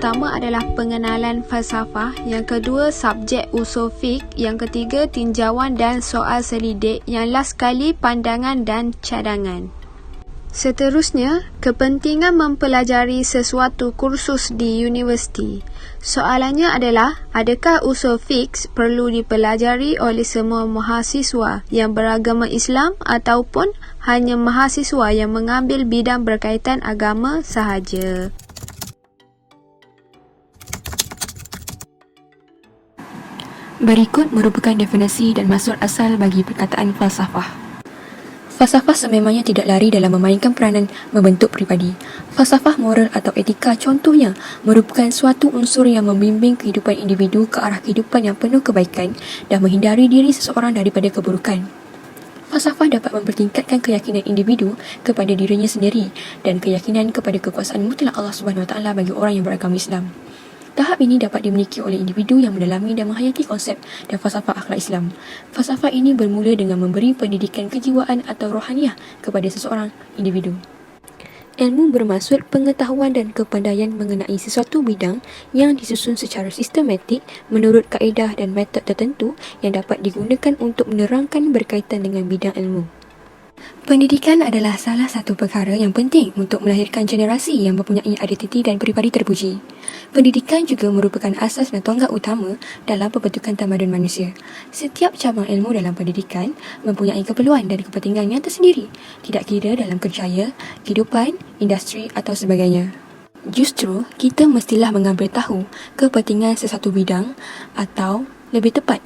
pertama adalah pengenalan falsafah, yang kedua subjek usul fiqh, yang ketiga tinjauan dan soal selidik, yang last sekali pandangan dan cadangan. Seterusnya, kepentingan mempelajari sesuatu kursus di universiti. Soalannya adalah, adakah usul fiqh perlu dipelajari oleh semua mahasiswa yang beragama Islam ataupun hanya mahasiswa yang mengambil bidang berkaitan agama sahaja? Berikut merupakan definisi dan maksud asal bagi perkataan falsafah. Falsafah sememangnya tidak lari dalam memainkan peranan membentuk pribadi. Falsafah moral atau etika contohnya merupakan suatu unsur yang membimbing kehidupan individu ke arah kehidupan yang penuh kebaikan dan menghindari diri seseorang daripada keburukan. Falsafah dapat mempertingkatkan keyakinan individu kepada dirinya sendiri dan keyakinan kepada kekuasaan mutlak Allah SWT bagi orang yang beragama Islam. Tahap ini dapat dimiliki oleh individu yang mendalami dan menghayati konsep dan falsafah akhlak Islam. Falsafah ini bermula dengan memberi pendidikan kejiwaan atau rohaniah kepada seseorang individu. Ilmu bermaksud pengetahuan dan kepandaian mengenai sesuatu bidang yang disusun secara sistematik menurut kaedah dan metod tertentu yang dapat digunakan untuk menerangkan berkaitan dengan bidang ilmu. Pendidikan adalah salah satu perkara yang penting untuk melahirkan generasi yang mempunyai identiti dan peribadi terpuji. Pendidikan juga merupakan asas dan tonggak utama dalam pembentukan tamadun manusia. Setiap cabang ilmu dalam pendidikan mempunyai keperluan dan kepentingannya tersendiri, tidak kira dalam kerjaya, kehidupan, industri atau sebagainya. Justru, kita mestilah mengambil tahu kepentingan sesuatu bidang atau lebih tepat,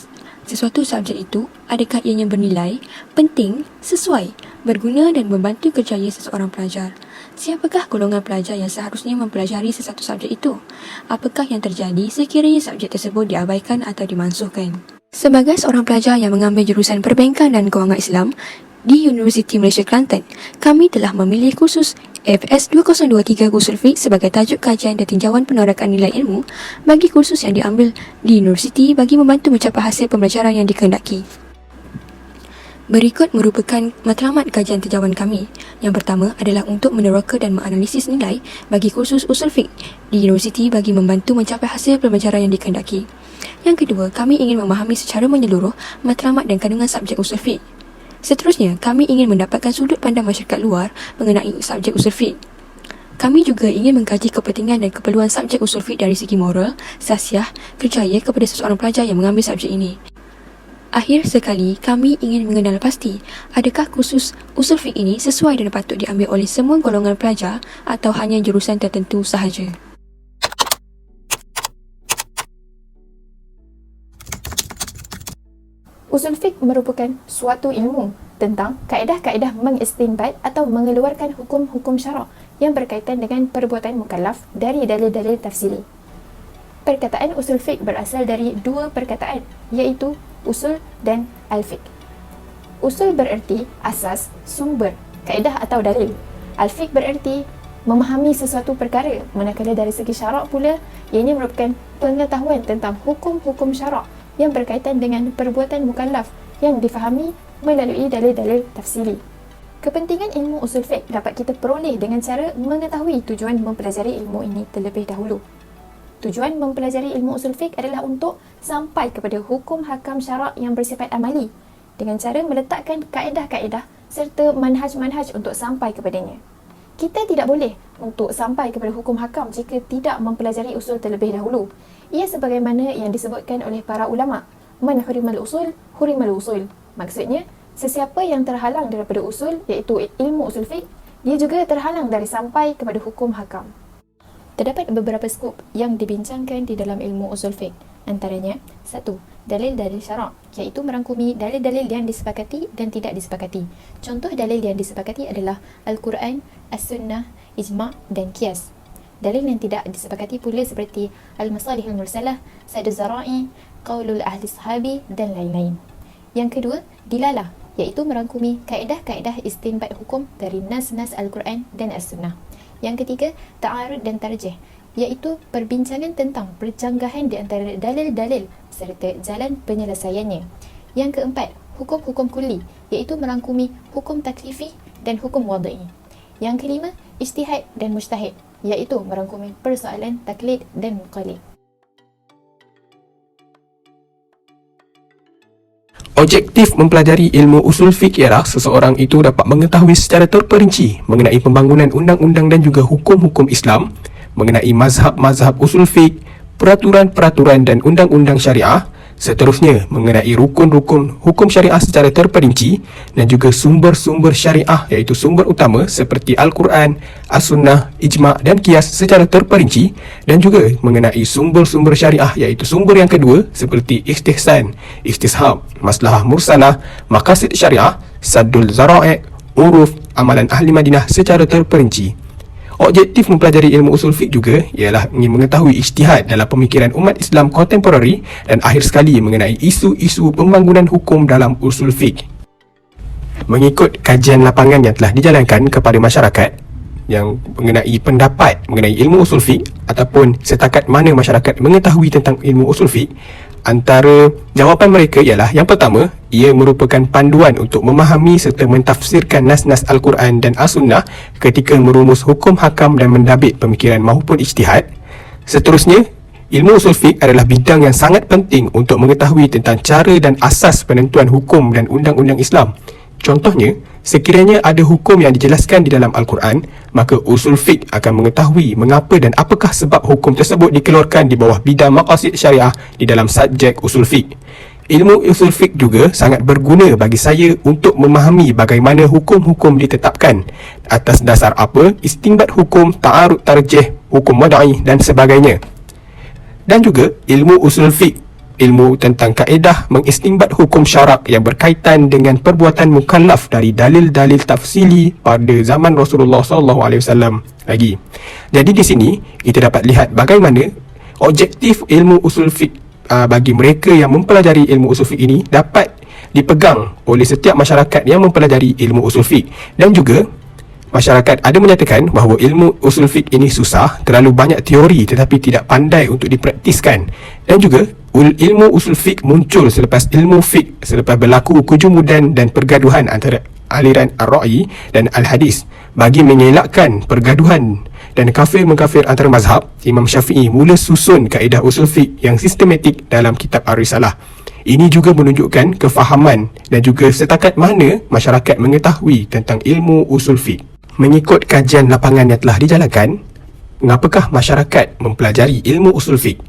sesuatu subjek itu, adakah ianya bernilai, penting, sesuai, berguna dan membantu kerjaya seseorang pelajar. Siapakah golongan pelajar yang seharusnya mempelajari sesuatu subjek itu? Apakah yang terjadi sekiranya subjek tersebut diabaikan atau dimansuhkan? Sebagai seorang pelajar yang mengambil jurusan Perbankan dan Kewangan Islam di Universiti Malaysia Kelantan, kami telah memilih kursus FS 2023 Usul Fiqh sebagai tajuk kajian dan tinjauan penolakan nilai ilmu bagi kursus yang diambil di universiti bagi membantu mencapai hasil pembelajaran yang dikehendaki. Berikut merupakan matlamat kajian tinjauan kami. Yang pertama adalah untuk meneroka dan menganalisis nilai bagi kursus Usul Fiqh di universiti bagi membantu mencapai hasil pembelajaran yang dikehendaki. Yang kedua, kami ingin memahami secara menyeluruh matlamat dan kandungan subjek Usul Fiqh. Seterusnya, kami ingin mendapatkan sudut pandang masyarakat luar mengenai subjek usul fiqh. Kami juga ingin mengkaji kepentingan dan keperluan subjek usul fiqh dari segi moral, sasiah, kerjaya kepada seseorang pelajar yang mengambil subjek ini. Akhir sekali, kami ingin mengenal pasti adakah kursus usul fiqh ini sesuai dan patut diambil oleh semua golongan pelajar atau hanya jurusan tertentu sahaja. Usul fiqh merupakan suatu ilmu tentang kaedah-kaedah mengistinbat atau mengeluarkan hukum-hukum syarak yang berkaitan dengan perbuatan mukallaf dari dalil-dalil tafsiri. Perkataan usul fiqh berasal dari dua perkataan, iaitu usul dan al-fiqh. Usul bererti asas, sumber, kaedah atau dalil. Al-fiqh bererti memahami sesuatu perkara, manakala dari segi syarak pula, ianya merupakan pengetahuan tentang hukum-hukum syarak yang berkaitan dengan perbuatan mukallaf yang difahami melalui dalil-dalil tafsiri. Kepentingan ilmu usul fiqh dapat kita peroleh dengan cara mengetahui tujuan mempelajari ilmu ini terlebih dahulu. Tujuan mempelajari ilmu usul fiqh adalah untuk sampai kepada hukum hakam syarak yang bersifat amali dengan cara meletakkan kaedah-kaedah serta manhaj-manhaj untuk sampai kepadanya. Kita tidak boleh untuk sampai kepada hukum hakam jika tidak mempelajari usul terlebih dahulu. Ia sebagaimana yang disebutkan oleh para ulama, man hurimal usul, hurimal usul. Maksudnya, sesiapa yang terhalang daripada usul, iaitu ilmu usul fiqh, dia juga terhalang dari sampai kepada hukum hakam. Terdapat beberapa skop yang dibincangkan di dalam ilmu usul fiqh. Antaranya, 1. Dalil-dalil syarak, iaitu merangkumi dalil-dalil yang disepakati dan tidak disepakati. Contoh dalil yang disepakati adalah Al-Quran, As-Sunnah, Ijma' dan Qiyas. Dalil yang tidak disepakati pula seperti Al-Masalihul Mursalah, Sadduz Zara'i, Qaulul Ahli Sahabi dan lain-lain. Yang kedua, dilalah, iaitu merangkumi kaedah-kaedah istinbat hukum dari nas-nas Al-Quran dan As-Sunnah. Yang ketiga, ta'arud dan tarjih, iaitu perbincangan tentang perjanggahan di antara dalil-dalil serta jalan penyelesaiannya. Yang keempat, hukum-hukum kulli, iaitu merangkumi hukum taklifi dan hukum wada'i. Yang kelima, ijtihad dan mujtahid, iaitu merangkumi persoalan taklid dan muqallid. Objektif mempelajari ilmu usul fiqh ialah seseorang itu dapat mengetahui secara terperinci mengenai pembangunan undang-undang dan juga hukum-hukum Islam, mengenai mazhab-mazhab usul fiqh, peraturan-peraturan dan undang-undang syariah, seterusnya mengenai rukun-rukun hukum syariah secara terperinci dan juga sumber-sumber syariah iaitu sumber utama seperti Al-Quran, As-Sunnah, Ijma' dan Qiyas secara terperinci, dan juga mengenai sumber-sumber syariah iaitu sumber yang kedua seperti istihsan, istishab, maslahah mursalah, maqasid syariah, saddul zara'i', uruf, amalan ahli Madinah secara terperinci. Objektif mempelajari ilmu usul fiqh juga ialah ingin mengetahui ijtihad dalam pemikiran umat Islam kontemporari dan akhir sekali mengenai isu-isu pembangunan hukum dalam usul fiqh. Mengikut kajian lapangan yang telah dijalankan kepada masyarakat yang mengenai pendapat mengenai ilmu usul fiqh ataupun setakat mana masyarakat mengetahui tentang ilmu usul fiqh, antara jawapan mereka ialah yang pertama, ia merupakan panduan untuk memahami serta mentafsirkan nas-nas Al-Quran dan As-Sunnah ketika merumus hukum hakam dan mendabit pemikiran maupun ijtihad. Seterusnya, ilmu usul fiqh adalah bidang yang sangat penting untuk mengetahui tentang cara dan asas penentuan hukum dan undang-undang Islam. Contohnya, sekiranya ada hukum yang dijelaskan di dalam Al-Quran, maka usul fiqh akan mengetahui mengapa dan apakah sebab hukum tersebut dikeluarkan di bawah bidang maqasid syariah di dalam subjek usul fiqh. Ilmu usul fiqh juga sangat berguna bagi saya untuk memahami bagaimana hukum-hukum ditetapkan, atas dasar apa, istinbat hukum, ta'arud tarjih, hukum wadai dan sebagainya. Dan juga ilmu usul fiqh, ilmu tentang kaedah mengistinbat hukum syarak yang berkaitan dengan perbuatan mukallaf dari dalil-dalil tafsili pada zaman Rasulullah SAW lagi. Jadi di sini kita dapat lihat bagaimana objektif ilmu usul fiqh bagi mereka yang mempelajari ilmu usul fiqh ini dapat dipegang oleh setiap masyarakat yang mempelajari ilmu usul fiqh. Dan juga masyarakat ada menyatakan bahawa ilmu usul fiqh ini susah, terlalu banyak teori tetapi tidak pandai untuk dipraktiskan. Dan juga ilmu usul fiqh muncul selepas ilmu fiqh, selepas berlaku kejumudan dan pergaduhan antara aliran Ar-Ra'yi dan Al-Hadis. Bagi mengelakkan pergaduhan dan kafir-mengkafir antara mazhab, Imam Syafi'i mula susun kaedah usul fiqh yang sistematik dalam kitab Ar-Risalah. Ini juga menunjukkan kefahaman dan juga setakat mana masyarakat mengetahui tentang ilmu usul fiqh. Mengikut kajian lapangan yang telah dijalankan, mengapakah masyarakat mempelajari ilmu usul fiqh?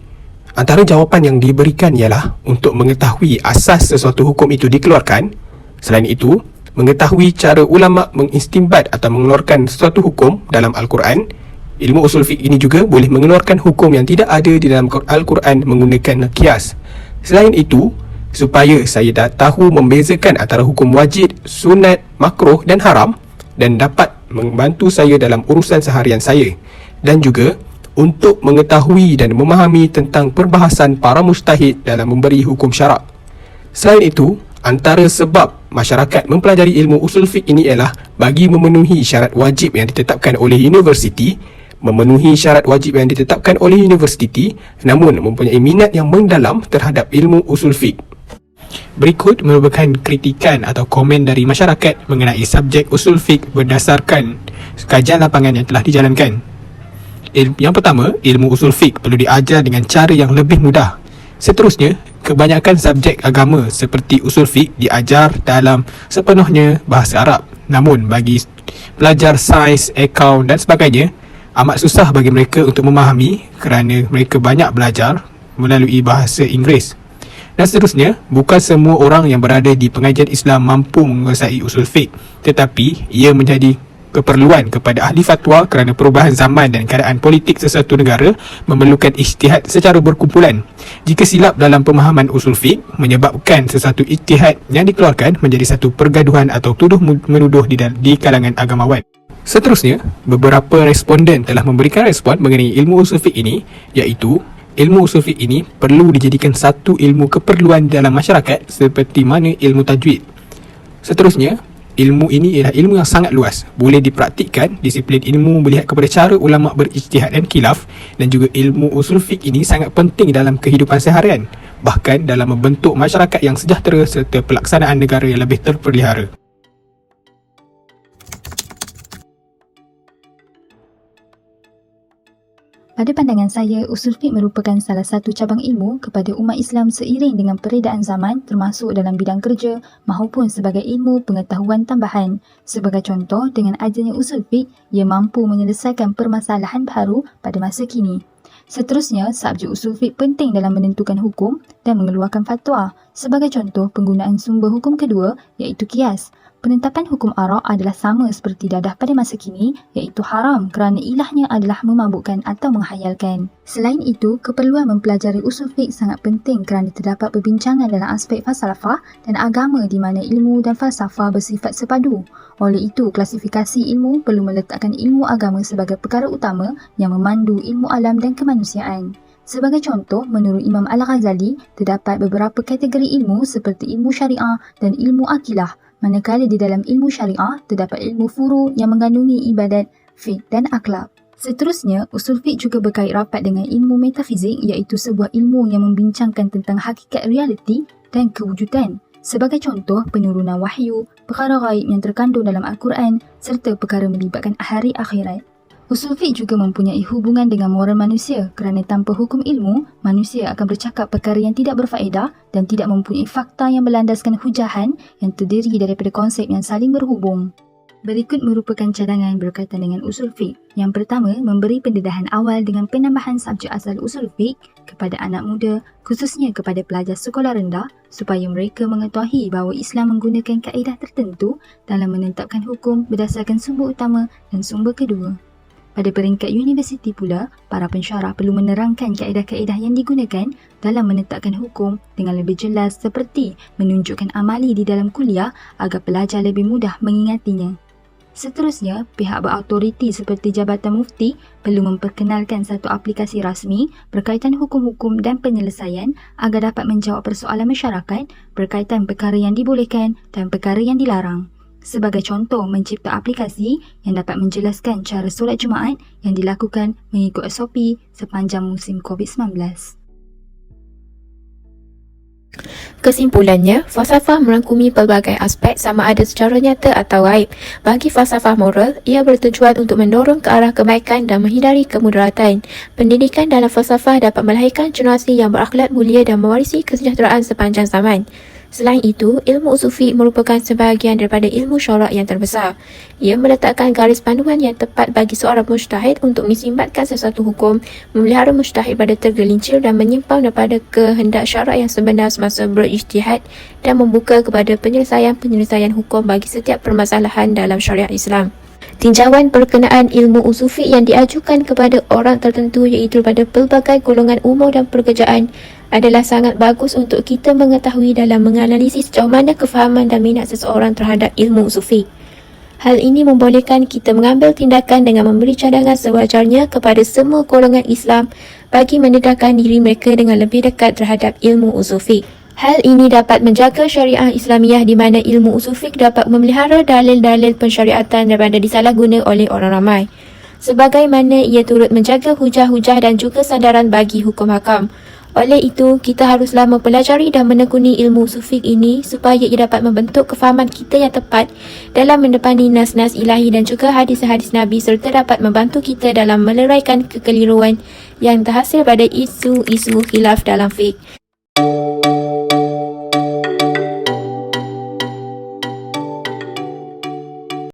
Antara jawapan yang diberikan ialah untuk mengetahui asas sesuatu hukum itu dikeluarkan. Selain itu, mengetahui cara ulama mengistinbat atau mengeluarkan sesuatu hukum dalam Al-Quran. Ilmu usul fiqh ini juga boleh mengeluarkan hukum yang tidak ada di dalam Al-Quran menggunakan qiyas. Selain itu, supaya saya dah tahu membezakan antara hukum wajib, sunat, makruh dan haram, dan dapat membantu saya dalam urusan seharian saya. Dan juga untuk mengetahui dan memahami tentang perbahasan para mujtahid dalam memberi hukum syarak. Selain itu, antara sebab masyarakat mempelajari ilmu usul fiqh ini ialah bagi memenuhi syarat wajib yang ditetapkan oleh universiti, namun mempunyai minat yang mendalam terhadap ilmu usul fiqh. Berikut merupakan kritikan atau komen dari masyarakat mengenai subjek usul fiqh berdasarkan kajian lapangan yang telah dijalankan. Yang pertama, ilmu usul fiqh perlu diajar dengan cara yang lebih mudah. Seterusnya, kebanyakan subjek agama seperti usul fiqh diajar dalam sepenuhnya bahasa Arab. Namun bagi pelajar sains, akaun dan sebagainya, amat susah bagi mereka untuk memahami kerana mereka banyak belajar melalui bahasa Inggeris. Dan seterusnya, bukan semua orang yang berada di pengajian Islam mampu menguasai usul fiqh, tetapi ia menjadi keperluan kepada ahli fatwa kerana perubahan zaman dan keadaan politik sesuatu negara memerlukan ijtihad secara berkumpulan. Jika silap dalam pemahaman usul fiqh menyebabkan sesuatu ijtihad yang dikeluarkan menjadi satu pergaduhan atau tuduh-menuduh di kalangan agamawan. Seterusnya, beberapa responden telah memberikan respon mengenai ilmu usul fiqh ini, iaitu ilmu usul fiqh ini perlu dijadikan satu ilmu keperluan dalam masyarakat seperti mana ilmu tajwid. Seterusnya, ilmu ini ialah ilmu yang sangat luas, boleh dipraktikkan. Disiplin ilmu melihat kepada cara ulama berijtihad dan khilaf, dan juga ilmu usul fiqh ini sangat penting dalam kehidupan seharian, bahkan dalam membentuk masyarakat yang sejahtera serta pelaksanaan negara yang lebih terpelihara. Pada pandangan saya, usul fiqh merupakan salah satu cabang ilmu kepada umat Islam seiring dengan peredaan zaman termasuk dalam bidang kerja maupun sebagai ilmu pengetahuan tambahan. Sebagai contoh, dengan adanya usul fiqh, ia mampu menyelesaikan permasalahan baru pada masa kini. Seterusnya, subjek usul fiqh penting dalam menentukan hukum dan mengeluarkan fatwa. Sebagai contoh, penggunaan sumber hukum kedua iaitu qiyas. Penetapan hukum arak adalah sama seperti dadah pada masa kini iaitu haram kerana ilahnya adalah memabukkan atau menghayalkan. Selain itu, keperluan mempelajari usul fiqh sangat penting kerana terdapat perbincangan dalam aspek falsafah dan agama di mana ilmu dan falsafah bersifat sepadu. Oleh itu, klasifikasi ilmu perlu meletakkan ilmu agama sebagai perkara utama yang memandu ilmu alam dan kemanusiaan. Sebagai contoh, menurut Imam Al-Ghazali, terdapat beberapa kategori ilmu seperti ilmu syariah dan ilmu akilah. Manakala di dalam ilmu syariah, terdapat ilmu furu yang mengandungi ibadat, fiqh dan akhlak. Seterusnya, usul fiqh juga berkait rapat dengan ilmu metafizik iaitu sebuah ilmu yang membincangkan tentang hakikat realiti dan kewujudan. Sebagai contoh, penurunan wahyu, perkara gaib yang terkandung dalam Al-Quran serta perkara melibatkan hari akhirat. Usul fiqh juga mempunyai hubungan dengan moral manusia kerana tanpa hukum ilmu, manusia akan bercakap perkara yang tidak berfaedah dan tidak mempunyai fakta yang berlandaskan hujahan yang terdiri daripada konsep yang saling berhubung. Berikut merupakan cadangan berkaitan dengan usul fiqh. Yang pertama, memberi pendedahan awal dengan penambahan subjek asal usul fiqh kepada anak muda, khususnya kepada pelajar sekolah rendah supaya mereka mengetahui bahawa Islam menggunakan kaedah tertentu dalam menetapkan hukum berdasarkan sumber utama dan sumber kedua. Pada peringkat universiti pula, para pensyarah perlu menerangkan kaedah-kaedah yang digunakan dalam menetapkan hukum dengan lebih jelas seperti menunjukkan amali di dalam kuliah agar pelajar lebih mudah mengingatinya. Seterusnya, pihak berautoriti seperti Jabatan Mufti perlu memperkenalkan satu aplikasi rasmi berkaitan hukum-hukum dan penyelesaian agar dapat menjawab persoalan masyarakat berkaitan perkara yang dibolehkan dan perkara yang dilarang. Sebagai contoh, mencipta aplikasi yang dapat menjelaskan cara solat Jumaat yang dilakukan mengikut SOP sepanjang musim COVID-19. Kesimpulannya, falsafah merangkumi pelbagai aspek sama ada secara nyata atau gaib. Bagi falsafah moral, ia bertujuan untuk mendorong ke arah kebaikan dan menghindari kemudaratan. Pendidikan dalam falsafah dapat melahirkan generasi yang berakhlak mulia dan mewarisi kesejahteraan sepanjang zaman. Selain itu, ilmu usul fiqh merupakan sebahagian daripada ilmu syarak yang terbesar. Ia meletakkan garis panduan yang tepat bagi seorang mujtahid untuk mensimbatkan sesuatu hukum, memelihara mujtahid pada tergelincir dan menyimpang daripada kehendak syarak yang sebenar semasa berijtihad dan membuka kepada penyelesaian-penyelesaian hukum bagi setiap permasalahan dalam syariat Islam. Tinjauan berkenaan ilmu usul fiqh yang diajukan kepada orang tertentu iaitu pada pelbagai golongan umur dan pekerjaan adalah sangat bagus untuk kita mengetahui dalam menganalisis sejauh mana kefahaman dan minat seseorang terhadap ilmu usul fiqh. Hal ini membolehkan kita mengambil tindakan dengan memberi cadangan sewajarnya kepada semua golongan Islam bagi mendedahkan diri mereka dengan lebih dekat terhadap ilmu usul fiqh. Hal ini dapat menjaga syariah Islamiah di mana ilmu usul fiqh dapat memelihara dalil-dalil pensyariatan daripada disalahguna oleh orang ramai. Sebagaimana ia turut menjaga hujah-hujah dan juga sandaran bagi hukum hakam. Oleh itu, kita haruslah mempelajari dan menekuni ilmu usul fiqh ini supaya ia dapat membentuk kefahaman kita yang tepat dalam mendepani nas-nas ilahi dan juga hadis-hadis Nabi serta dapat membantu kita dalam meleraikan kekeliruan yang terhasil pada isu-isu khilaf dalam fiqh.